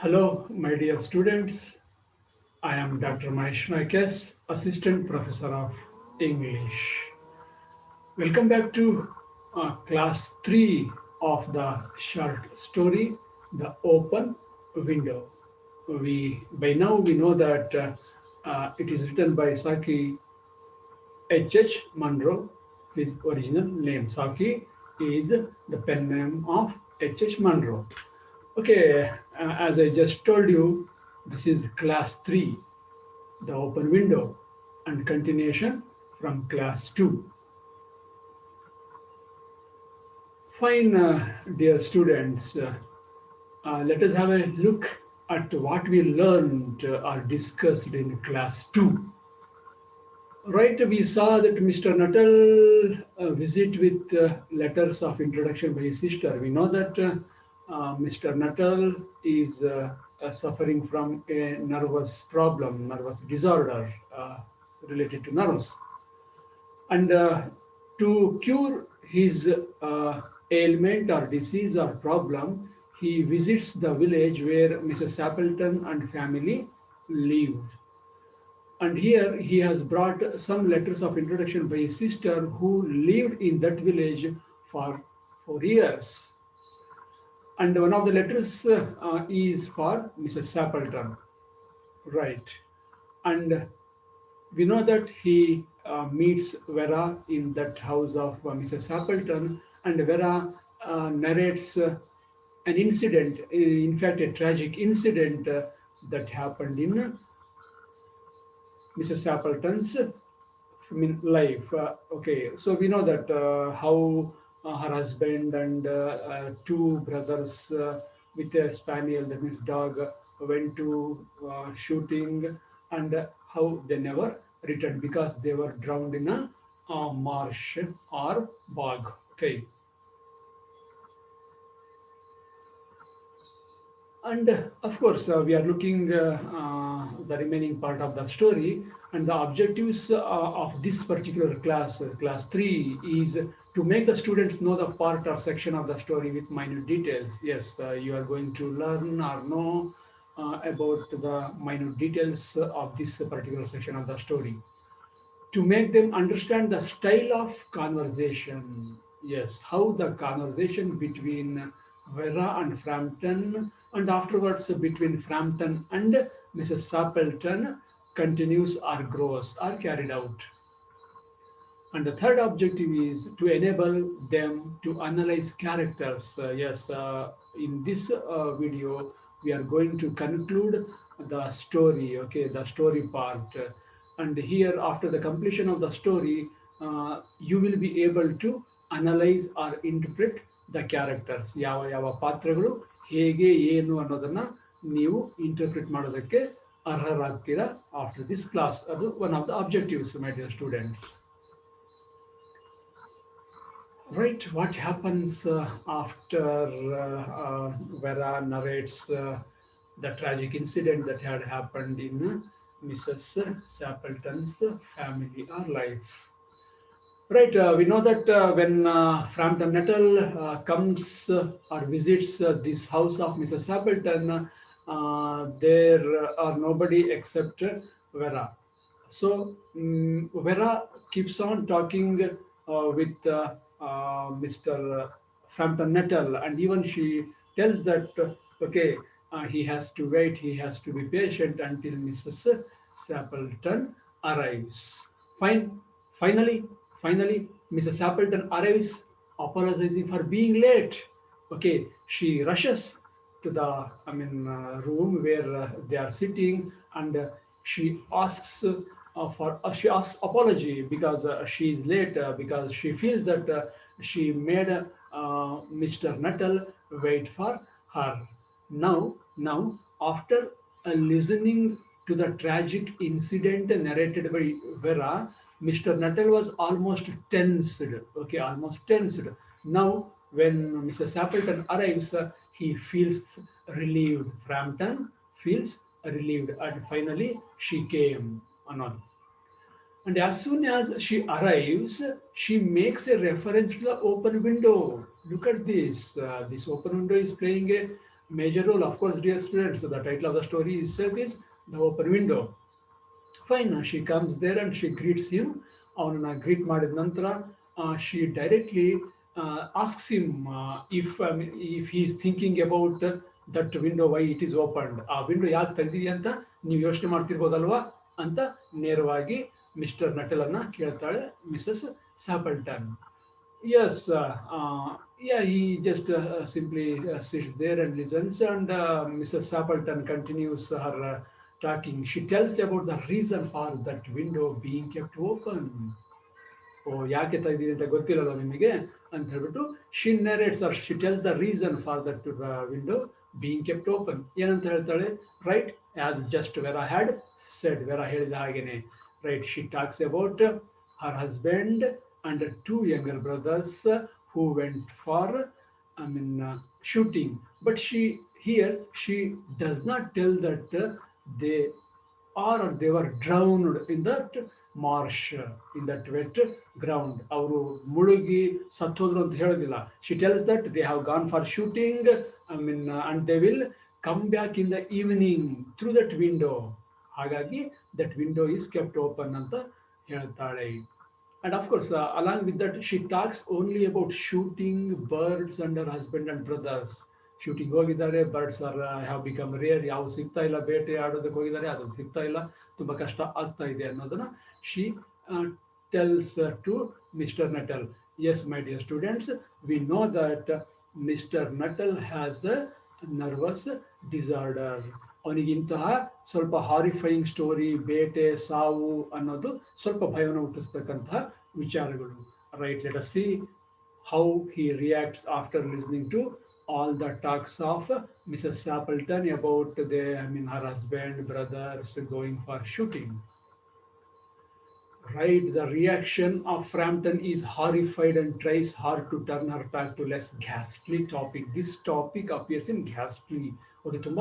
Hello, my dear students. I am Dr. Mahesh Naik, Assistant Professor of English. Welcome back to class 3 of the short story, The Open Window. By now we know that it is written by Saki H. Munro. His original name Saki is the pen name of H. Munro. Okay, as I just told you, this is class 3, the open window, and continuation from class 2. Fine, dear students, let us have a look at what we learned or discussed in class 2. Right, we saw that Mr. Nuttall visit with letters of introduction by his sister. We know that Mr. Nuttall is suffering from a nervous problem, nervous disorder related to nerves. And to cure his ailment or disease or problem, he visits the village where Mrs. Appleton and family live. And here he has brought some letters of introduction by his sister who lived in that village for 4 years. And one of the letters is for Mrs. Appleton. Right. And we know that he meets Vera in that house of Mrs. Appleton, and Vera narrates an incident, in fact, a tragic incident that happened in Mrs. Appleton's life. Okay, so we know that how her husband and two brothers with a spaniel, that means dog, went to shooting, and how they never returned because they were drowned in a marsh or bog. Okay. And of course, we are looking the remaining part of the story, and the objectives of this particular class, class 3, is to make the students know the part or section of the story with minute details. Yes, you are going to learn or know about the minute details of this particular section of the story, to make them understand the style of conversation. Yes, how the conversation between Vera and Frampton, and afterwards between Frampton and Mrs. Appleton, continues or grows or carried out. And the third objective is to enable them to analyze characters. Yes, in this video, we are going to conclude the story, okay, the story part. And here, after the completion of the story, you will be able to analyze or interpret the characters. ಯಾವ ಯಾವ ಪಾತ್ರಗಳು ಹೇಗೆ ಏನು ಅನ್ನೋದನ್ನ ನೀವು interpret ಮಾಡೋದಕ್ಕೆ ಅರ್ಹರಾಗ್ತೀರಾ after this class. ಅದು one of the objectives, my dear students. Right, what happens after Vera narrates the tragic incident that had happened in Mrs. Stapleton's family or life? Right, we know that when Frampton Nuttall comes or visits this house of Mrs. Stapleton, there are nobody except Vera. So Vera keeps on talking with Mr. Frampton Nuttall, and even she tells that okay, he has to wait, he has to be patient until Mrs. Stapleton arrives. Fine, finally, finally, Mrs. Appleton arrives, apologizing for being late. Okay, she rushes to the room where they are sitting, and she asks apology because she is late, because she feels that she made Mr. Nuttall wait for her. Now, after listening to the tragic incident narrated by Vera, Mr. Nuttall was almost tensed. Okay, almost tensed. Now, when Mrs. Appleton arrives, he feels relieved. Frampton feels relieved, and finally she came. Anand. And as soon as she arrives, she makes a reference to the open window. Look at this. This open window is playing a major role, of course, dear students. So the title of the story itself is The Open Window. Fine, she comes there and she greets him. ಅವನನ್ನ greet ಮಾಡಿದ ನಂತರ she directly asks him if he is thinking about that window, why it is opened. ಆ window ಯಾಕೆ ತೆಗೆದಿದೆ ಅಂತ ನೀವು ಯೋಚನೆ ಮಾಡ್ತಿರ್ಬೋದಲ್ವಾ ಅಂತ ನೇರವಾಗಿ ಮಿಸ್ಟರ್ ನಟಲನ್ನ ಕೇಳ್ತಾಳೆ Mrs ಸ್ಯಾಪಲ್ಟನ್. Yes, yeah, he just simply sits there and listens, and Mrs. Sappleton continues her talking. She tells about the reason for that window being kept open. ಓ ಯಾಕೆ ತೆಗ್ದಿದೆ ಅಂತ ಗೊತ್ತಿಲ್ಲಲ್ಲ ನಿಮಗೆ ಅಂತ ಹೇಳ್ಬಿಟ್ಟು she narrates or she tells the reason for that window being kept open. ಏನಂತ ಹೇಳ್ತಾಳೆ, right as just vera had shed, vera ಹೇಳಿದ ಹಾಗೇನೆ. Right, she talks about her husband and two younger brothers who went for shooting. But she does not tell that they they were drowned in that marsh, in that wet ground. ಅವರು ಮುಳುಗಿ ಸತ್ತೋದ್ರು ಅಂತ ಹೇಳೋದಿಲ್ಲ. She tells that they have gone for shooting, and they will come back in the evening through that window. ಹಾಗಾಗಿ that window is kept open ಅಂತ ಹೇಳ್ತಾಳೆ. And of course, along with that, she talks only about shooting birds and her husband and brothers. Shooting ಹೋಗಿದ್ದಾರೆ, birds are have become rare, ಯಾವ ಸಿಗ್ತಾ ಇಲ್ಲ, ಬೇಟೆ ಆಡೋದಕ್ಕೆ ಹೋಗಿದ್ದಾರೆ, ಅದು ಸಿಗ್ತಾ ಇಲ್ಲ, ತುಂಬ ಕಷ್ಟ ಆಗ್ತಾ ಇದೆ ಅನ್ನೋದನ್ನ she tells to Mr Nuttall. Yes my dear students, we know that Mr Nuttall has a nervous disorder. ಅವನಿಗೆ ಇಂತಹ ಸ್ವಲ್ಪ ಹಾರಿಫೈಯಿಂಗ್ ಸ್ಟೋರಿ, ಬೇಟೆ, ಸಾವು ಅನ್ನೋದು ಸ್ವಲ್ಪ ಭಯವನ್ನು ಹುಟ್ಟಿಸ್ತಕ್ಕಂತಹ ವಿಚಾರಗಳು. Right, let us see how he reacts after listening to all the talks of Mrs. Sappleton about her husband, brothers going for shooting. Right, the reaction of Frampton is horrified and tries hard to turn her back to less ghastly topic. This topic appears in ghastly. ಅದು ತುಂಬ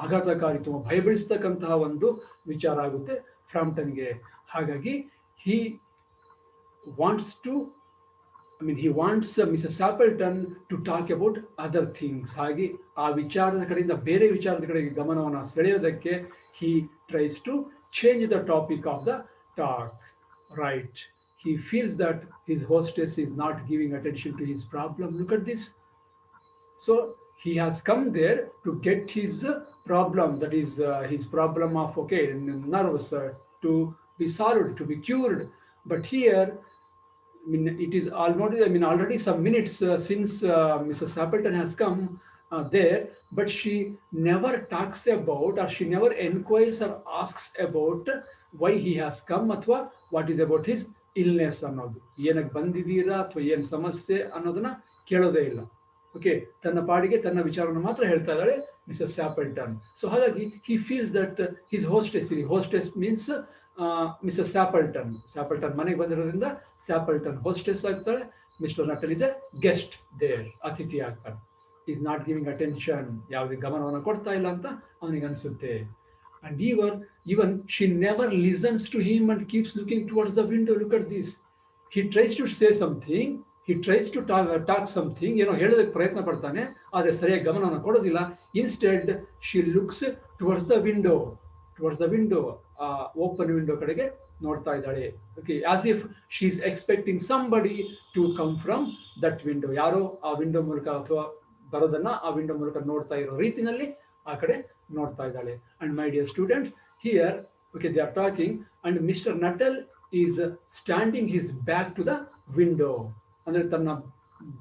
ಆಘಾತಕಾರಿ, ತುಂಬ ಭಯಬೀಳಿಸ್ತಕ್ಕಂತಹ ಒಂದು ವಿಚಾರ ಆಗುತ್ತೆ ಫ್ರಾಂಪ್ಟನ್ಗೆ. ಹಾಗಾಗಿ he wants to he wants Mrs. Sappleton to talk about other things. ಹಾಗೆ ಆ ವಿಚಾರದ ಕಡೆಯಿಂದ ಬೇರೆ ವಿಚಾರದ ಕಡೆಗೆ ಗಮನವನ್ನು ಸೆಳೆಯೋದಕ್ಕೆ he tries to change the topic of the talk. Right. He feels that his hostess is not giving attention to his problem. Look at this. So he has come there to get his problem, that is his problem of nerves, to be solved, to be cured. But here, it is already, already some minutes since Mrs. Sappleton has come there, but she never talks about, or she never inquires or asks about why he has come, ಅಥವಾ what is about his illness ಅನ್ನೋದು. ಏನಕ್ಕೆ ಬಂದಿದ್ದೀರಾ ಅಥವಾ ಏನು ಸಮಸ್ಯೆ ಅನ್ನೋದನ್ನ ಕೇಳೋದೇ ಇಲ್ಲ. ಓಕೆ, ತನ್ನ ಪಾಡಿಗೆ ತನ್ನ ವಿಚಾರವನ್ನು ಮಾತ್ರ ಹೇಳ್ತಾ ಇದ್ದಾಳೆ ಮಿಸಸ್ ಸ್ಯಾಪಲ್ಟನ್. ಸೊ ಹಾಗಾಗಿ he feels that his hostess means Mrs Sappleton. Sappleton ಮನೆಗೆ ಬಂದಿರೋದ್ರಿಂದ ಸ್ಯಾಪಲ್ಟನ್ ಹೋಸ್ಟೆಸ್ ಆಗ್ತಾಳೆ. Mr Nuttall is a guest there, ಅತಿಥಿ ಆಗ್ತಾನೆ. ಈಸ್ ನಾಟ್ ಗಿವಿಂಗ್ ಅಟೆನ್ಷನ್, ಯಾವುದೇ ಗಮನವನ್ನು ಕೊಡ್ತಾ ಇಲ್ಲ ಅಂತ ಅವನಿಗೆ ಅನಿಸುತ್ತೆ. And even she never listens to him and keeps looking towards the window. Look at this. He tries to say something, he tries to talk something, ಏನೋ ಹೇಳೋದಕ್ಕೆ ಪ್ರಯತ್ನ ಪಡ್ತಾನೆ, ಆದರೆ ಸರಿಯಾಗಿ ಗಮನವನ್ನು ಕೊಡೋದಿಲ್ಲ. Instead she looks towards the window, open window ಕಡೆಗೆ ನೋಡ್ತಾ ಇದ್ದಾಳೆ. Okay, as if she is expecting somebody to come from that window. ಯಾರೋ ಆ ವಿಂಡೋ ಮೂಲಕ ಅಥವಾ ಬರೋದನ್ನ ಆ ವಿಂಡೋ ಮೂಲಕ ನೋಡ್ತಾ ಇರೋ ರೀತಿನಲ್ಲಿ ಆ ಕಡೆ ನೋಡ್ತಾ ಇದ್ದಾಳೆ. And my dear students, here they are talking and Mr Nuttall is standing his back to the window. ಅಂದ್ರೆ ತನ್ನ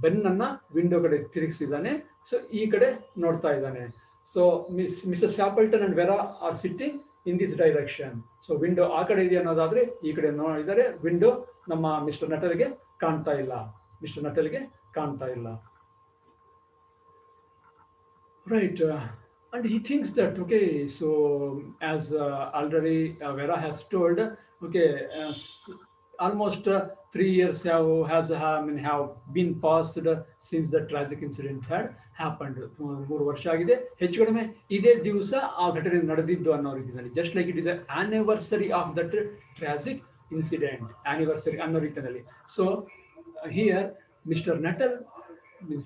ಬೆನ್ನನ್ನ ವಿಂಡೋ ಕಡೆ ತಿರುಗಿಸಿದ್ದಾನೆ. ಸೊ ಈ ಕಡೆ ನೋಡ್ತಾ ಇದ್ದಾನೆ. So Mrs Sappleton and Vera are sitting in this direction. So window ಆ ಕಡೆ ಇದೆ ಅನ್ನೋದಾದ್ರೆ ಈ ಕಡೆ ನೋಡಿದರೆ ವಿಂಡೋ ನಮ್ಮ ಮಿಸ್ಟರ್ ನಟಲ್ಗೆ ಕಾಣ್ತಾ ಇಲ್ಲ. Right, and he thinks that so as already Vera has told, almost 3 years have been passed since the tragic incident had happened. 3 ವರ್ಷ ಆಗಿದೆ, ಹೆಚ್ಚು ಕಡಿಮೆ ಇದೇ ದಿವಸ ಆ ಘಟನೆ ನಡೆದಿದ್ದು ಅನ್ನೋ ರೀತಿಯಲ್ಲಿ, just like it is anniversary of that tragic incident, anniversary ಅನ್ನೋ ರೀತಿಯಲ್ಲಿ. So here Mr Nuttall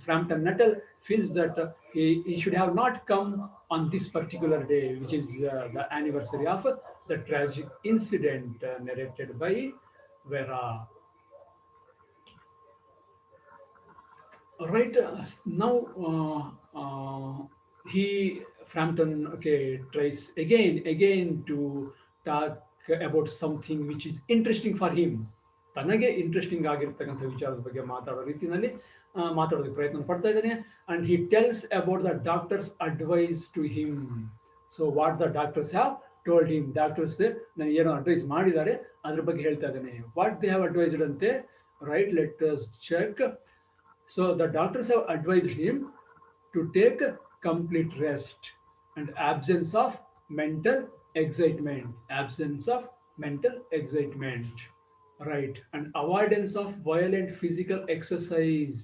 Frampton Nuttall feels that he should have not come on this particular day, which is the anniversary of the tragic incident narrated by Vera. Right now, he Frampton tries again to talk about something which is interesting for him. ತನಗೆ interesting ಆಗಿರ್ತಕ್ಕಂಥ ವಿಚಾರದ ಬಗ್ಗೆ ಮಾತಾಡೋ ರೀತಿಯಲ್ಲಿ ಮಾತಾಡೋದಕ್ಕೆ ಪ್ರಯತ್ನ ಪಡ್ತಾ ಇದ್ದಾನೆ. And he tells about the doctor's advice to him. So what the doctors have told him, doctors ನನಗೆ ಏನೋ ಅಡ್ವೈಸ್ ಮಾಡಿದ್ದಾರೆ ಅದ್ರ ಬಗ್ಗೆ ಹೇಳ್ತಾ ಇದ್ದಾನೆ. ವಾಟ್ ದೇ ಹ್ಯಾವ್ ಅಡ್ವೈಸ್ಡ್ ಅಂತೆ, right, let us check. So the doctors have advised him to take complete rest and absence of mental excitement, absence of mental excitement, right, and avoidance of violent physical exercise.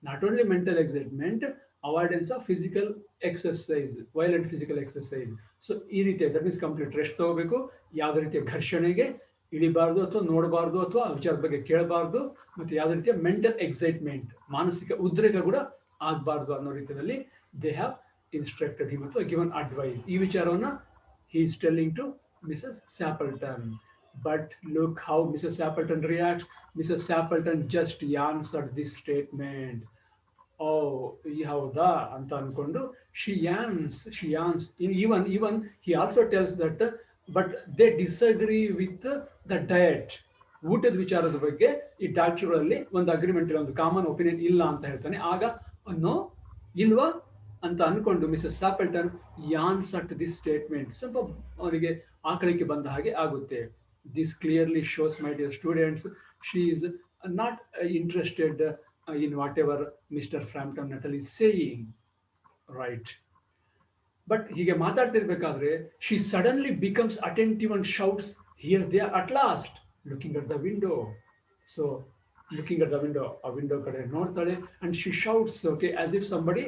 Not only mental excitement, avoidance of physical exercise, violent physical exercise. So ಈ ರೀತಿ that means complete rest ತಗೋಬೇಕು, ಯಾವುದೇ ರೀತಿಯ ಘರ್ಷಣೆಗೆ ಇಳಿಬಾರ್ದು ಅಥವಾ ನೋಡಬಾರ್ದು ಅಥವಾ ವಿಚಾರದ ಬಗ್ಗೆ ಕೇಳಬಾರ್ದು, ಮತ್ತು ಯಾವುದೇ ರೀತಿಯ ಮೆಂಟಲ್ ಎಕ್ಸೈಟ್ಮೆಂಟ್, ಮಾನಸಿಕ ಉದ್ರೇಕ ಕೂಡ ಆಗಬಾರ್ದು ಅನ್ನೋ ರೀತಿಯಲ್ಲಿ ದೇ ಹ್ಯಾವ್ ಇನ್ಸ್ಟ್ರಕ್ಟೆಡ್ ಹಿಮ್ ಅಥವಾ ಗಿವನ್ ಅಡ್ವೈಸ್. ಈ ವಿಚಾರವನ್ನು he is telling to Mrs. Sappleton. But look how Mrs. Sappleton reacts. Mrs. Sappleton just yawns at this statement. ಓ ಹೌದಾ ಅಂತ ಅನ್ಕೊಂಡು she yawns. Even he also tells that but they disagree with the diet. ಊಟದ ವಿಚಾರದ ಬಗ್ಗೆ ಈ ಡಾಕ್ಟರ್ಗಳಲ್ಲಿ ಒಂದು agreement ಇಲ್ಲ, ಒಂದು ಕಾಮನ್ ಒಪಿನಿಯನ್ ಇಲ್ಲ ಅಂತ ಹೇಳ್ತಾನೆ. ಆಗ ನೋ, ಇಲ್ವಾ ಅಂತ ಅನ್ಕೊಂಡು Mrs Sappleton yawns at this statement. ಸ್ವಲ್ಪ ಅವರಿಗೆ ಆಕಳಿಕೆ ಬಂದ ಹಾಗೆ ಆಗುತ್ತೆ. This clearly shows, my dear students, she is not interested in whatever Mr. Frampton Nuttall is saying, right? But ಹೀಗೆ ಮಾತಾಡ್ತಿರ್ಬೇಕಾದ್ರೆ she suddenly becomes attentive and shouts, here they are at last, looking at the window. So looking at the window, a window ಕಡೆ ನೋಡ್ತಾಳೆ, and she shouts, okay, as if somebody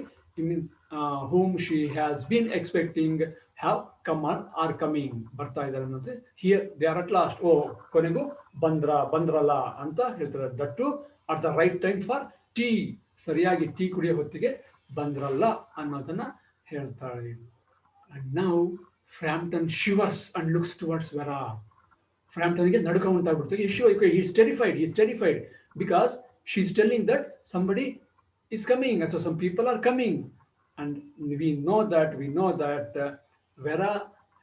whom she has been expecting have come on are coming, ಬರ್ತಾ ಇದ್ದಾರೆ ಅನ್ನೋದು. here they are at last, ಓ ಕೊನೆಗೂ ಬಂದ್ರಲ್ಲ ಅಂತ ಹೇಳ್ತಾರೆ. That to at the right time for tea, ಸರಿಯಾಗಿ ಟೀ ಕುಡಿಯೋ ಹೊತ್ತಿಗೆ ಬಂದ್ರಲ್ಲ ಅನ್ನೋದನ್ನ ಹೇಳ್ತಾಳೆ. And now Frampton shivers and looks towards Vera. ಫ್ರಾಂಪ್ಟನ್ಗೆ ನಡುಕ ಉಂಟಾಗ್ಬಿಡ್ತು. Is terrified because she is telling that somebody is coming, and so some people are coming, and we know that Vera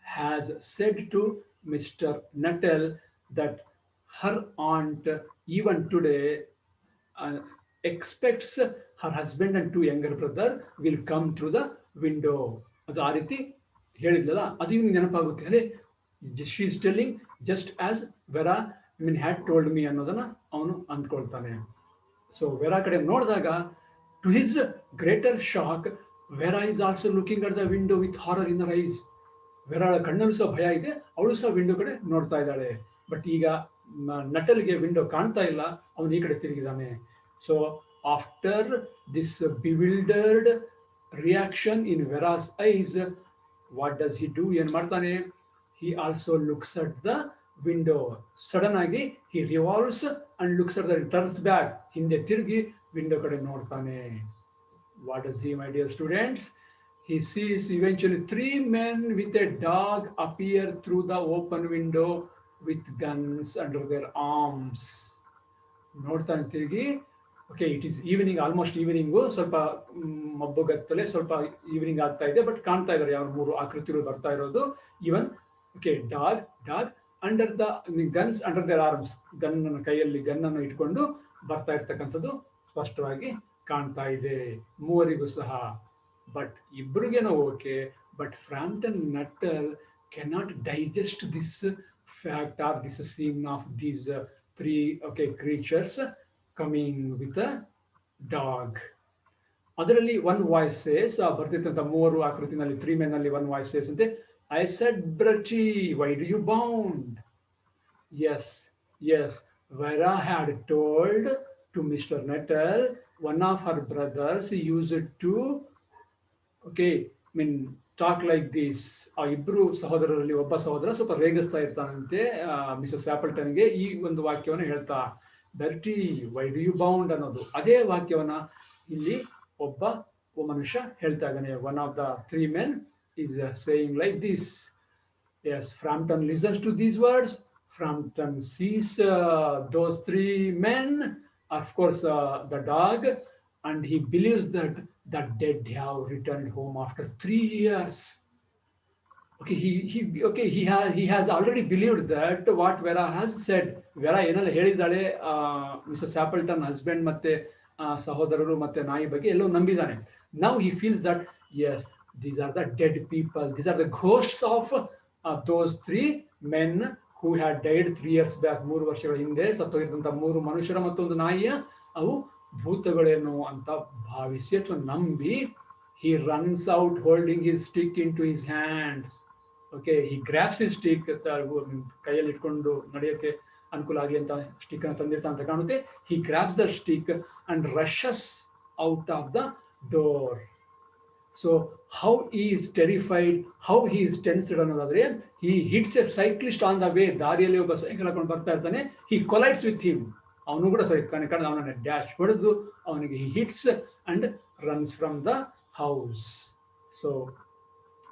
has said to Mr. Nuttall that her aunt even today expects her husband and two younger brother will come through the window. ಅದು ಆ ರೀತಿ ಹೇಳಿದ್ಲಲ್ಲ, ಅದು ಇವ್ನಿಗೆ ನೆನಪಾಗುತ್ತೆ. ಅದೇ she is telling just as vera had told me ಅನ್ನೋದನ್ನ ಅವನು ಅಂದ್ಕೊಳ್ತಾನೆ. So vera ಕಡೆ ನೋಡಿದಾಗ, to his greater shock, Vera is also looking at the window with horror in her eyes. Vera ಕಣ್ಣಲ್ಲೂ ಸಹ ಭಯ ಇದೆ, ಅವಳು ಸಹ ವಿಂಡೋ ಕಡೆ ನೋಡ್ತಾ ಇದ್ದಾಳೆ. ಬಟ್ ಈಗ ನಟಲ್ಗೆ ವಿಂಡೋ ಕಾಣ್ತಾ ಇಲ್ಲ, ಅವನು ಈ ಕಡೆ ತಿರುಗಿದಾನೆ. So after this bewildered reaction in Vera's eyes, what does he do, ಏನ್ ಮಾಡ್ತಾನೆ? He also looks at the window. Sudden ಆಗಿ he revolves and looks at the turns back, ಹಿಂದೆ ತಿರುಗಿ ವಿಂಡೋ ಕಡೆ ನೋಡ್ತಾನೆ. What does he, my dear students? He sees eventually three men with a dog appear through the open window with guns under their arms. ನೋಡ್ತಾನೆ ತಿರುಗಿ. Okay, it is evening, almost evening, ಸ್ವಲ್ಪ ಮಬ್ಬುಗತ್ತಲೆ, ಸ್ವಲ್ಪ evening ಆಗ್ತಾ ಇದೆ, but ಕಾಣ್ತಾ ಇದ್ದಾರೆ ಯಾವ ಮೂರು ಆಕೃತಿಗಳು ಬರ್ತಾ ಇರೋದು. Even okay, dog under the guns under their arms, ಕೈಯಲ್ಲಿ ಗನ್ನನ್ನು ಇಟ್ಕೊಂಡು ಬರ್ತಾ ಇರ್ತಕ್ಕಂಥದ್ದು ಸ್ಪಷ್ಟವಾಗಿ ಕಾಣ್ತಾ ಇದೆ ಮೂವರಿಗೂ ಸಹ. ಬಟ್ ಇಬ್ಬರಿಗೇನೋ okay, but Frampton Nuttall cannot digest this fact or this scene of these three creatures coming with a dog. ಅದರಲ್ಲಿ ಒನ್ ವಾಯ್ಸ್ ಸೇಸ್, ಬರ್ತಿರ್ತಂತ ಮೂವರು ಆಕೃತಿನಲ್ಲಿ ತ್ರೀ ಮೆನ್ ಅಲ್ಲಿ ಒನ್ ವಾಯ್ಸ್ ಸೇಸ್ ಅಂತೆ, I said Bertie why do you bound. Yes, Vera had told to Mr. Nuttall one of her brothers used to talk like this. ಆ ಇಬ್ರು ಸಹೋದರರಲ್ಲಿ ಒಬ್ಬ ಸಹೋದರ ಸ್ವಲ್ಪ ರೇಗಿಸ್ತಾ ಇರ್ತಾನಂತೆ ಮಿಸಸ್ ಸ್ಯಾಪಲ್ಟನ್ಗೆ. ಈ ಒಂದು ವಾಕ್ಯವನ್ನು ಹೇಳ್ತಾ, ಬರ್ಟಿ ವೈ ಡು ಯು ಬೌಂಡ್ ಅನ್ನೋದು, ಅದೇ ವಾಕ್ಯವನ್ನ ಇಲ್ಲಿ ಒಬ್ಬ ಮನುಷ್ಯ ಹೇಳ್ತಾ ಇದ್ದಾನೆ. One of the three men is saying like this. Yes, Frampton listens to these words. Frampton sees those three men, of course, the dog, and he believes that the dead have returned home after 3 years. Okay, he has already believed that what Vera has said. Vera ಏನೆಲ್ಲ ಹೇಳಿದ್ದಾಳೆ Mrs ಸ್ಯಾಪಲ್ಟನ್ husband ಮತ್ತೆ ಸಹೋದರರು ಮತ್ತೆ ನಾಯಿ ಬಗ್ಗೆ ಎಲ್ಲೋ ನಂಬಿದ್ದಾನೆ. Now he feels that yes, these are the dead people. These are the ghosts of those three men who had died 3 years back. 3 ವರ್ಷಗಳ ಹಿಂದೆ ಸತ್ತೋಗಿದ್ದಂಥ 3 ಮನುಷ್ಯರ ಮತ್ತೊಂದು ನಾಯಿಯ ಅವು ಭೂತಗಳೇನು ಅಂತ ಭಾವಿಸಿ ಅಥವಾ ನಂಬಿ he runs out holding his stick into his hands. Okay, he grabs his stick, ಕೈಯಲ್ಲಿ ಇಟ್ಕೊಂಡು ನಡೆಯೋಕ್ಕೆ ಅನುಕೂಲ ಆಗಲಿ ಅಂತ ಸ್ಟಿಕ್ ಅನ್ನು ತಂದಿರ್ತಾ ಅಂತ ಕಾಣುತ್ತೆ. He grabs the stick and rushes out of the door. So how he is terrified, how he is tensed ಅನ್ನೋದಾದ್ರೆ, he hits a cyclist on the way. ದಾರಿಯಲ್ಲಿ ಒಬ್ಬ ಸೈಕಲ್ ಹಾಕೊಂಡು ಬರ್ತಾ ಇರ್ತಾನೆ. He collides with him. ಅವನು ಕೂಡ ಸರಿ ಕಣ್ ಅವನನ್ನ ಡ್ಯಾಶ್ ಹೊಡೆದು ಅವನಿಗೆ he hits and runs from the house. So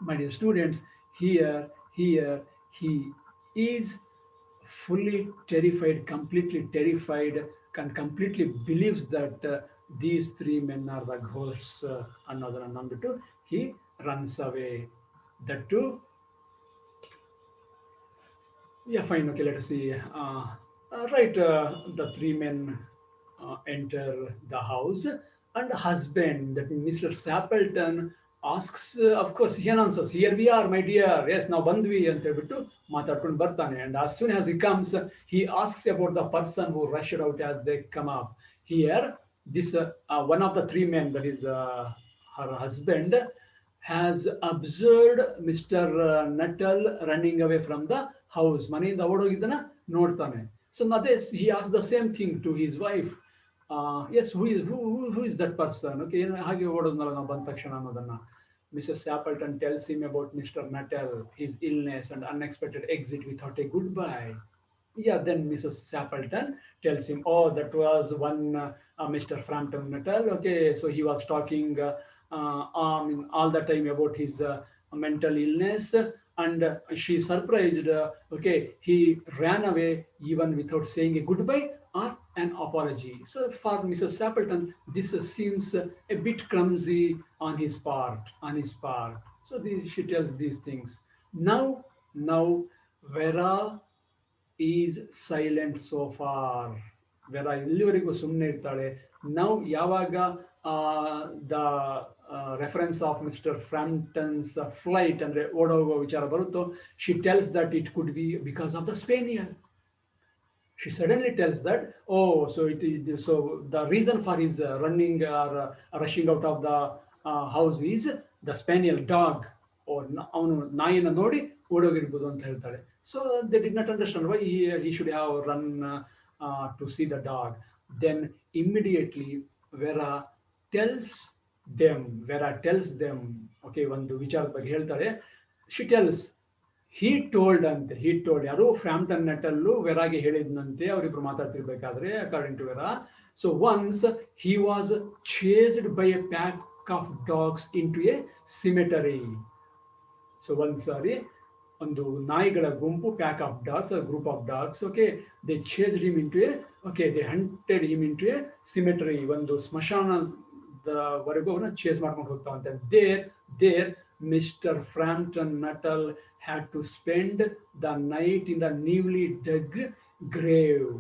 my dear students, here he is fully terrified, completely terrified, and completely believes that these three men are the ghosts. Another number two, he runs away. That too. Yeah, fine. Okay, let us see. Right, the three men enter the house, and the husband, that Mr. Sappleton, asks, of course, he announces, "Here we are, my dear. Yes, now bandvi ಅಂತ ಹೇಳ್ಬಿಟ್ಟು ಮಾತಾಡ್ಕೊಂಡು ಬರ್ತಾನೆ. And as soon as he comes, he asks about the person who rushed out as they come up. Here, this one of the three men, that is her husband, has observed Mr. Nuttall running away from the house. ಮನೆಯಿಂದ ಓಡೋಗಿದ್ದನ್ನ ನೋಡ್ತಾನೆ. So now this, he asks the same thing to his wife. Yes, who is that person? Okay, ಹಾಗೆ ಓಡೋದ್ನಲ್ಲ ನಾವು ಬಂದ ತಕ್ಷಣ ಅನ್ನೋದನ್ನ. Mrs. Sappleton tells him about Mr. Nuttall, his illness and unexpected exit without a goodbye. Yeah, then Mrs. Sappleton tells him, oh, that was one Mr. Frampton Nuttall. Okay, so he was talking all the time about his mental illness, and she's surprised. Okay, he ran away even without saying a goodbye or an apology. So for Mrs. Sappleton, this seems a bit clumsy on his part. So she tells these things. Now, Vera is silent so far. Vera ಇಲ್ಲಿವರೆಗೂ ಸುಮ್ಮನೆ ಇರ್ತಾಳೆ. Now ಯಾವಾಗ the reference of Mr. Frampton's flight ಅಂದ್ರೆ ಓಡೋಗುವ ವಿಚಾರ ಬರುತ್ತೋ, she tells that it could be because of the spaniel. She suddenly tells that, oh, so the reason for his running or rushing out of the house is the spaniel dog, or ಅವನು ನಾಯಿನ ನೋಡಿ ಓಡೋಗಿರ್ಬೋದು ಅಂತ ಹೇಳ್ತಾಳೆ. So they did not understand why he should have run to see the dog. Then immediately Vera tells them, okay, ಒಂದು ವಿಚಾರದ ಬಗ್ಗೆ ಹೇಳ್ತಾಳೆ. She tells, he told ಯಾರು ಫ್ರಾಂಪ್ಟನ್ ನಟಲ್ಲು ವೆರಾಗೆ ಹೇಳಿದ್ನಂತೆ, ಅವರಿಬ್ರು ಮಾತಾಡ್ತಿರ್ಬೇಕಾದ್ರೆ, according to Vera. So once he was chased by a pack of dogs into a cemetery. So ಒಂದ್ಸಾರಿ ಒಂದು ನಾಯಿಗಳ ಗುಂಪು, pack of dogs, group of dogs, okay, they chased him into a, okay, they hunted him into a cemetery, ಒಂದು ಸ್ಮಶಾನದವರೆಗೂ ಅವನ್ನ chase ಮಾಡ್ಕೊಂಡು ಹೋಗ್ತಾವಂತೆ. There Mr. Frampton Nuttall had to spend the night in the newly dug grave.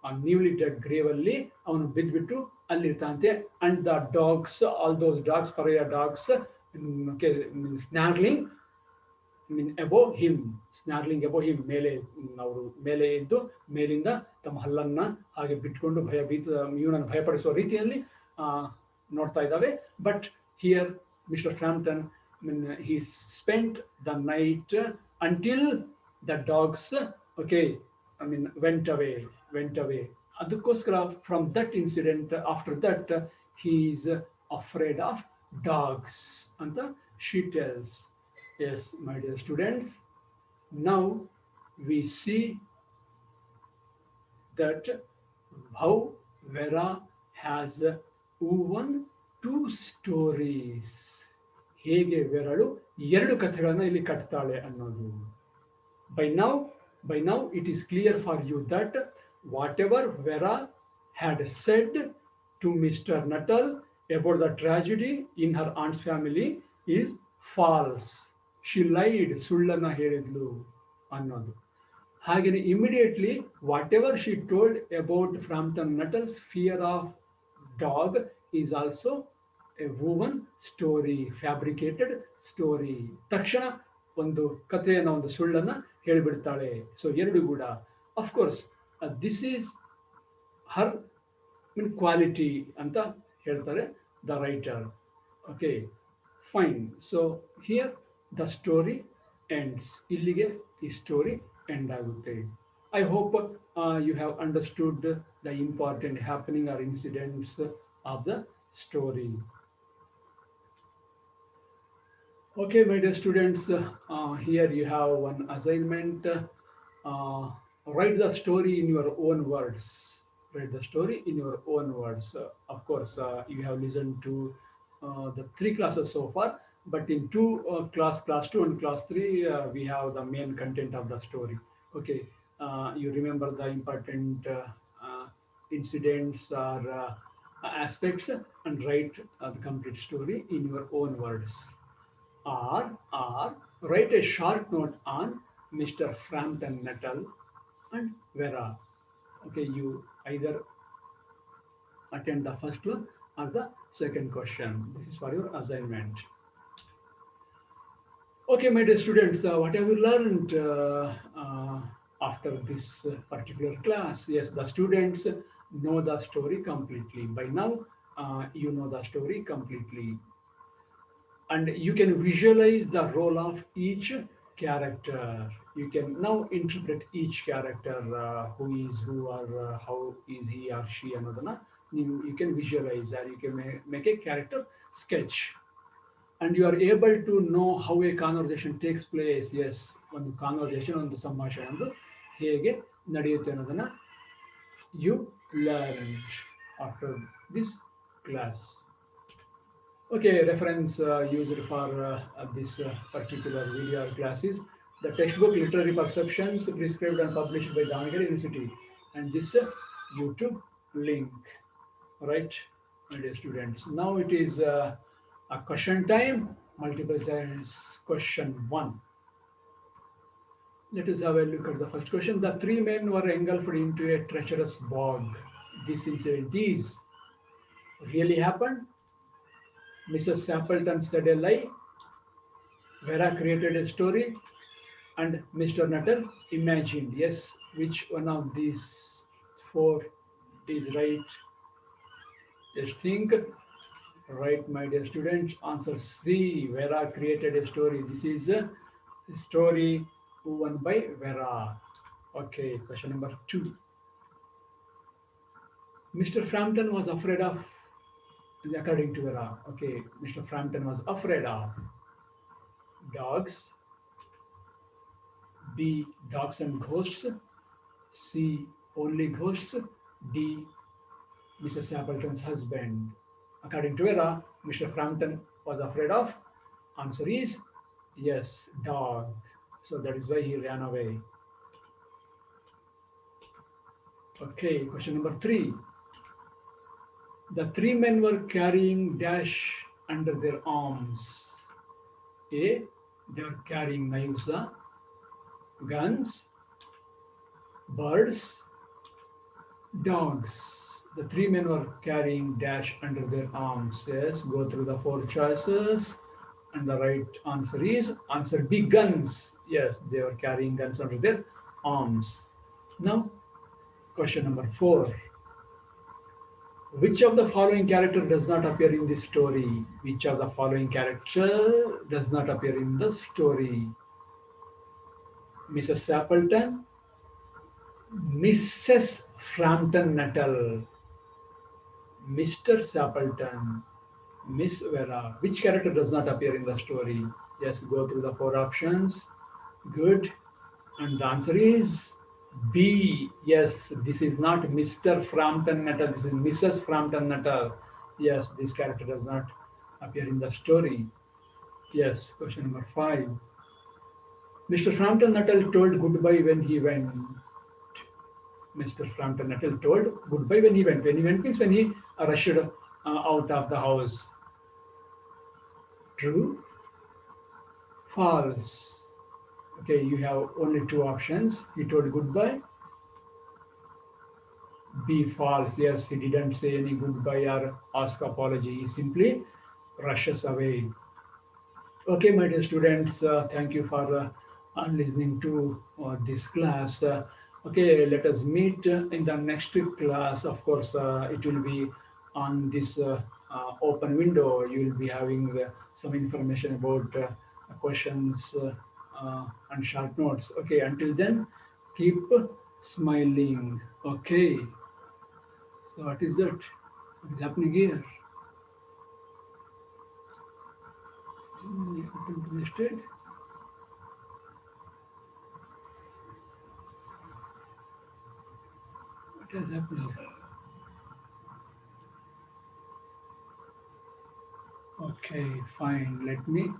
ಆ newly dug grave ಅಲ್ಲಿ ಅವನು ಬಿದ್ದುಬಿಟ್ಟು ಅಲ್ಲಿರ್ತಾನಂತೆ. And the dogs, all those dogs, pariah dogs, snarling above him, ಮೇಲೆ ಅವರು ಮೇಲೆ ಇದ್ದು ಮೇಲಿಂದ ತಮ್ಮ ಹಲ್ಲನ್ನ ಹಾಗೆ ಬಿಟ್ಕೊಂಡು ಇವನನ್ನು ಭಯಪಡಿಸುವ ರೀತಿಯಲ್ಲಿ ನೋಡ್ತಾ ಇದ್ದಾವೆ. But here Mr Frampton, he spent the night until the dogs, okay, went away. ಅದಕ್ಕೋಸ್ಕರ from that incident, after that he is afraid of dogs ಅಂತ she tells. Yes, my dear students, now we see that how Vera has woven two stories ಹೇಗೆ ವೆರಳು ಎರಡು ಕಥೆಗಳನ್ನು ಇಲ್ಲಿ ಕಟ್ತಾಳೆ ಅನ್ನೋದು. By now, by now it is clear for you that whatever Vera had said to Mr. Nuttall about the tragedy in her aunt's family is false. She lied, ಸುಳ್ಳನ್ನ ಹೇಳಿದ್ಲು ಅನ್ನೋದು. ಹಾಗೆಯೇ immediately whatever she told about Frampton Nuttall's fear of dog is also a woven story, fabricated story. ತಕ್ಷಣ ಒಂದು ಕಥೆಯನ್ನು ಒಂದು ಸುಳ್ಳನ್ನ ಹೇಳಿಬಿಡ್ತಾಳೆ. So ಎರಡು ಕೂಡ of course this is her quality ಅಂತ ಹೇಳ್ತಾರೆ the writer. Okay fine. So here the story ends. ಇಲ್ಲಿಗೆ ಈ ಸ್ಟೋರಿ ಎಂಡ್ ಆಗುತ್ತೆ. I hope you have understood the important happening or incidents of the story. Okay, my dear students, here you have one assignment. Write the story in your own words. Write the story in your own words. Of course, you have listened to the three classes so far, but in two class 2 and class 3, we have the main content of the story. Okay, you remember the important incidents or aspects and write the complete story in your own words. Or write a short note on Mr. Frampton Nuttall and Vera. Okay, you either attend the first one or the second question. This is for your assignment. Okay, my dear students, what have you learned after this particular class? Yes, the students know the story completely. By now, you know the story completely. And you can visualize the role of each character. You can now interpret each character, who is who, or how is he or she ಅನ್ನೋದನ್ನ you can visualize, or you can make a character sketch, and you are able to know how a conversation takes place. Yes, ಒಂದು conversation, ಒಂದು ಸಂಭಾಷಣೆ ಒಂದು ಹೇಗೆ ನಡೆಯುತ್ತೆ ಅನ್ನೋದನ್ನ you learned after this class. Okay, reference used for this particular video classes, the textbook Literary Perceptions prescribed and published by Davangere University, and this YouTube link. Right, my dear students. Now it is a question time, multiple choice question 1. Let us have a look at the first question. The three men were engulfed into a treacherous bog. This incident is really happened. Mrs. Sappleton said a lie. Vera created a story, and Mr. Nuttall imagined. Yes, which one of these four is right? Just think. Right, my dear students. Answer C. Vera created a story. This is a story won by Vera. Okay, question number 2. Mr. Frampton was afraid of, according to Vera. Okay, Mr. Frampton was afraid of dogs. B. Dogs and ghosts. C. Only ghosts. D. Mrs. Appleton's husband. According to Vera, Mr. Frampton was afraid of. Answer is yes, dog. So that is why he ran away. Okay, question number 3. The three men were carrying dash under their arms. A. They were carrying knives, guns, birds, dogs. The three men were carrying dash under their arms. Yes, go through the 4 choices, and the right answer is answer B, guns. Yes, they were carrying guns under their arms. Now, question number 4. Which of the following character does not appear in this story? Which of the following character does not appear in the story? Mrs. Sappleton, Mrs. Frampton Nuttall, Mr. Sappleton, Miss Vera. Which character does not appear in the story? Yes, go through the 4 options. Good. And the answer is B. Yes, this is not Mr. Frampton Nuttall, this is Mrs. Frampton Nuttall. Yes, this character does not appear in the story. Yes, question number 5. Mr. Frampton Nuttall told goodbye when he went. Mr. Frampton Nuttall told goodbye when he went. When he went means when he rushed out of the house. True, false. Okay, you have only two options. He told goodbye. B, false. Yes, he didn't say any goodbye or ask apology. He simply rushes away. Okay, my dear students, thank you for listening to this class. Okay, let us meet in the next class. Of course, it will be on this open window. You will be having some information about questions and short notes. Okay, until then, keep smiling. Okay, so what is that? What is happening here? Listed. What is happening? Okay, fine. Let me